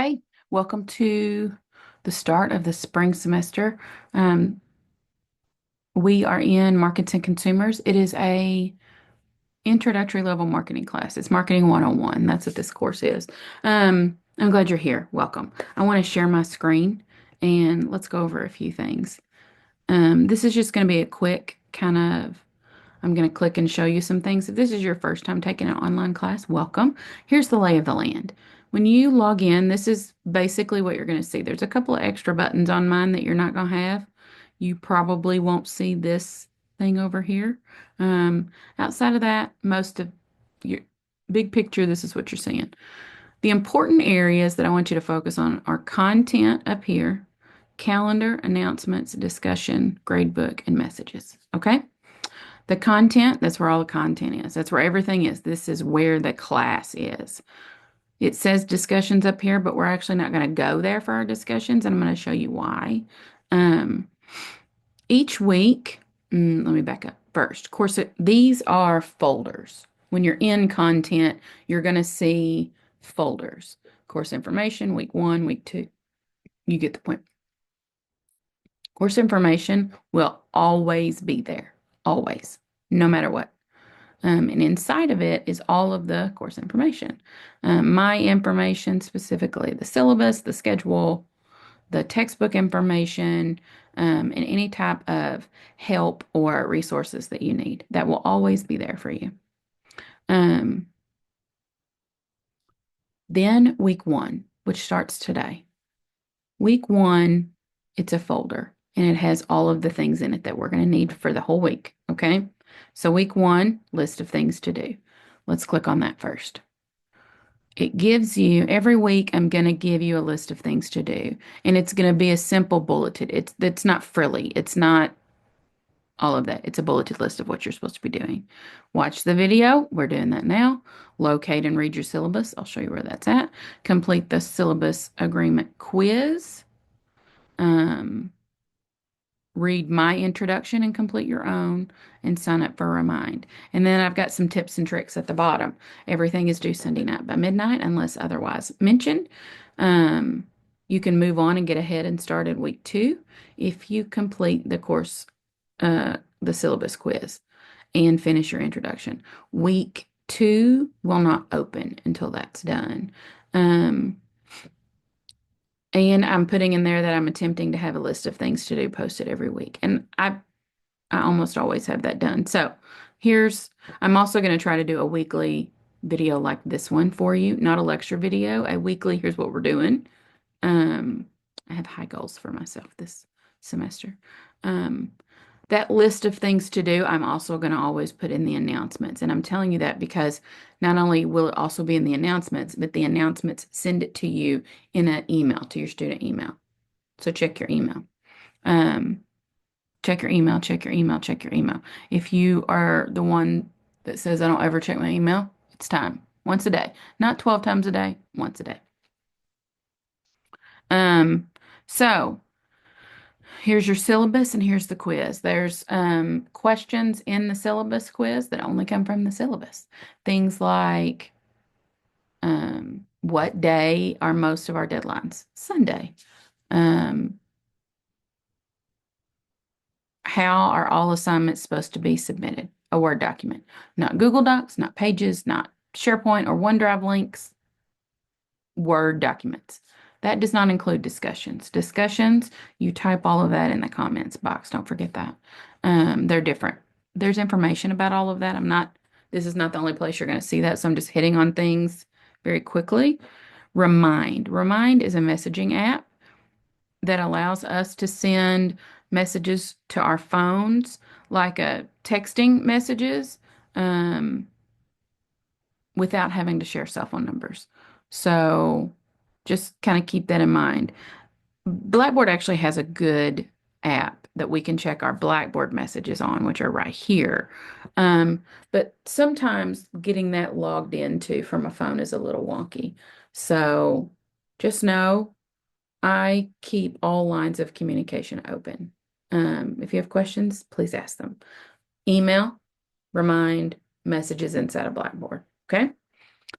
Hey, welcome to the start of the spring semester. Um, we are in Markets and Consumers. It is a introductory level marketing class. It's Marketing 101. That's what this course is. I'm glad you're here. Welcome. I want to share my screen and let's go over a few things. This is just going to be a quick kind of I'm going to click and show you some things. If this is your first time taking an online class, welcome. Here's the lay of the land. When you log in, this is basically what you're going to see. There's a couple of extra buttons on mine that you're not going to have. You probably won't see this thing over here. Outside of that, most of your big picture, this is what you're seeing. The important areas that I want you to focus on are content up here, calendar, announcements, discussion, gradebook, and messages. Okay? The content, that's where all the content is. That's where everything is. This is where the class is. It says discussions up here, but we're actually not going to go there for our discussions, and I'm going to show you why. Um, each week, let me back up first. Of course, these are folders. When you're in content, you're going to see folders. Course information, week 1, week 2. You get the point. Course information will always be there, always, no matter what. And inside of it is all of the course information. My information, specifically the syllabus, the schedule, the textbook information, and any type of help or resources that you need. That will always be there for you. Um, then week 1, which starts today. Week 1, it's a folder and it has all of the things in it that we're going to need for the whole week. Okay. So week 1, list of things to do. Let's click on that first. It gives you every week, I'm going to give you a list of things to do. And it's going to be a simple bulleted. It's not frilly. It's not all of that. It's a bulleted list of what you're supposed to be doing. Watch the video. We're doing that now. Locate and read your syllabus. I'll show you where that's at. Complete the syllabus agreement quiz. Um, read my introduction and complete your own and sign up for Remind. And then I've got some tips and tricks at the bottom. Everything is due Sunday night by midnight unless otherwise mentioned. Um, you can move on and get ahead and start at week 2 if you complete the course, the syllabus quiz and finish your introduction. Week 2 will not open until that's done. And I'm putting in there that I'm attempting to have a list of things to do posted every week. And I almost always have that done. So I'm also going to try to do a weekly video like this one for you, not a lecture video, a weekly, here's what we're doing. Um, I have high goals for myself this semester. Um, that list of things to do, I'm also going to always put in the announcements. And I'm telling you that because not only will it also be in the announcements, but the announcements send it to you in an email, to your student email. So check your email. Um, check your email, check your email, check your email. If you are the one that says, I don't ever check my email, it's time. Once a day. Not 12 times a day, once a day. Um, so here's your syllabus and here's the quiz. There's questions in the syllabus quiz that only come from the syllabus. Things like what day are most of our deadlines? Sunday. Um, how are all assignments supposed to be submitted? A Word document. Not Google Docs, not Pages, not SharePoint or OneDrive links, Word documents. That does not include discussions. Discussions, you type all of that in the comments box. Don't forget that. They're different. There's information about all of that. This is not the only place you're going to see that, so I'm just hitting on things very quickly. Remind. Remind is a messaging app that allows us to send messages to our phones, like texting messages, um, without having to share cell phone numbers. So just kind of keep that in mind. Blackboard actually has a good app that we can check our Blackboard messages on, which are right here. But sometimes getting that logged into from a phone is a little wonky. So just know I keep all lines of communication open. If you have questions, please ask them. Email, Remind, messages inside of Blackboard. Okay.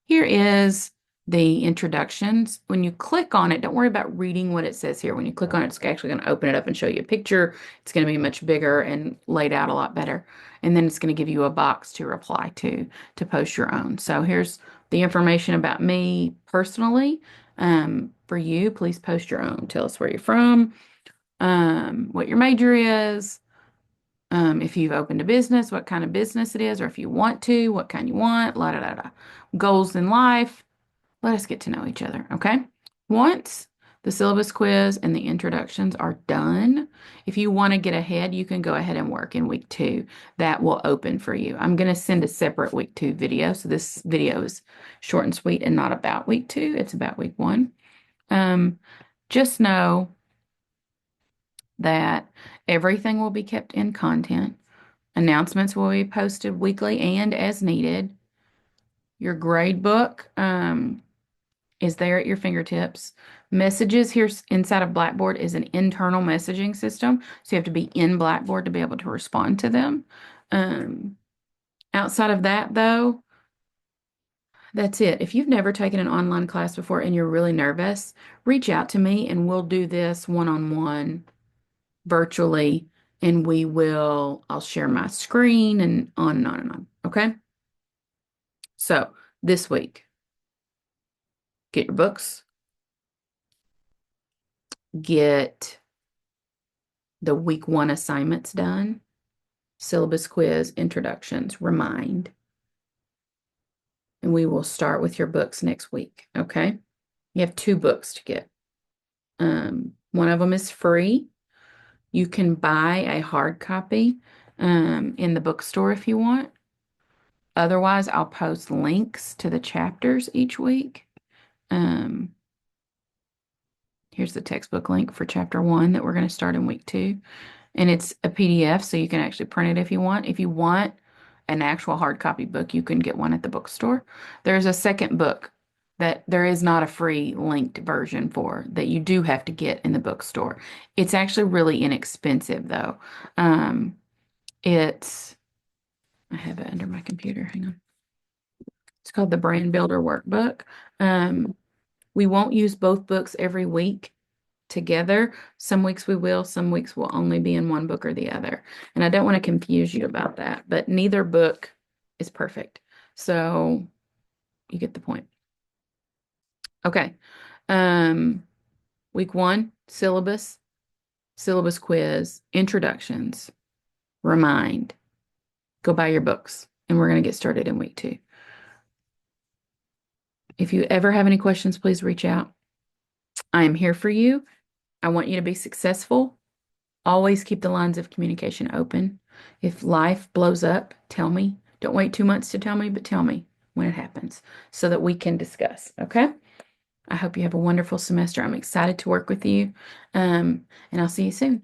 Here is the introductions. When you click on it, don't worry about reading what it says here. When you click on it, it's actually going to open it up and show you a picture. It's going to be much bigger and laid out a lot better. And then it's going to give you a box to reply to post your own. So here's the information about me personally. For you, please post your own. Tell us where you're from, what your major is, if you've opened a business, what kind of business it is, or if you want to, what kind you want, la da da da. Goals in life. Let us get to know each other, okay? Once the syllabus quiz and the introductions are done, if you want to get ahead, you can go ahead and work in week 2. That will open for you. I'm going to send a separate week 2 video. So this video is short and sweet and not about week 2. It's about week 1. Just know that everything will be kept in content. Announcements will be posted weekly and as needed. Your grade book is there at your fingertips. Messages here inside of Blackboard is an internal messaging system, so you have to be in Blackboard to be able to respond to them. Outside of that, though, that's it. If you've never taken an online class before and you're really nervous, reach out to me and we'll do this one-on-one virtually, and I'll share my screen and on and on and on. Okay? So this week, get your books, get the week 1 assignments done, syllabus quiz, introductions, remind. And we will start with your books next week. Okay? You have 2 books to get. One of them is free. You can buy a hard copy in the bookstore if you want. Otherwise, I'll post links to the chapters each week. Here's the textbook link for chapter 1 that we're going to start in week 2. And it's a PDF, so you can actually print it if you want. If you want an actual hard copy book, you can get one at the bookstore. There's a second book that there is not a free linked version for that you do have to get in the bookstore. It's actually really inexpensive, though. I have it under my computer. Hang on. It's called the Brand Builder Workbook. We won't use both books every week together. Some weeks we will, some weeks will only be in one book or the other. And I don't want to confuse you about that, but neither book is perfect. So you get the point. Okay. Week 1, syllabus quiz, introductions, remind. Go buy your books, and we're going to get started in week 2. If you ever have any questions, please reach out. I am here for you. I want you to be successful. Always keep the lines of communication open. If life blows up, tell me. Don't wait 2 months to tell me, but tell me when it happens so that we can discuss, okay? I hope you have a wonderful semester. I'm excited to work with you, and I'll see you soon.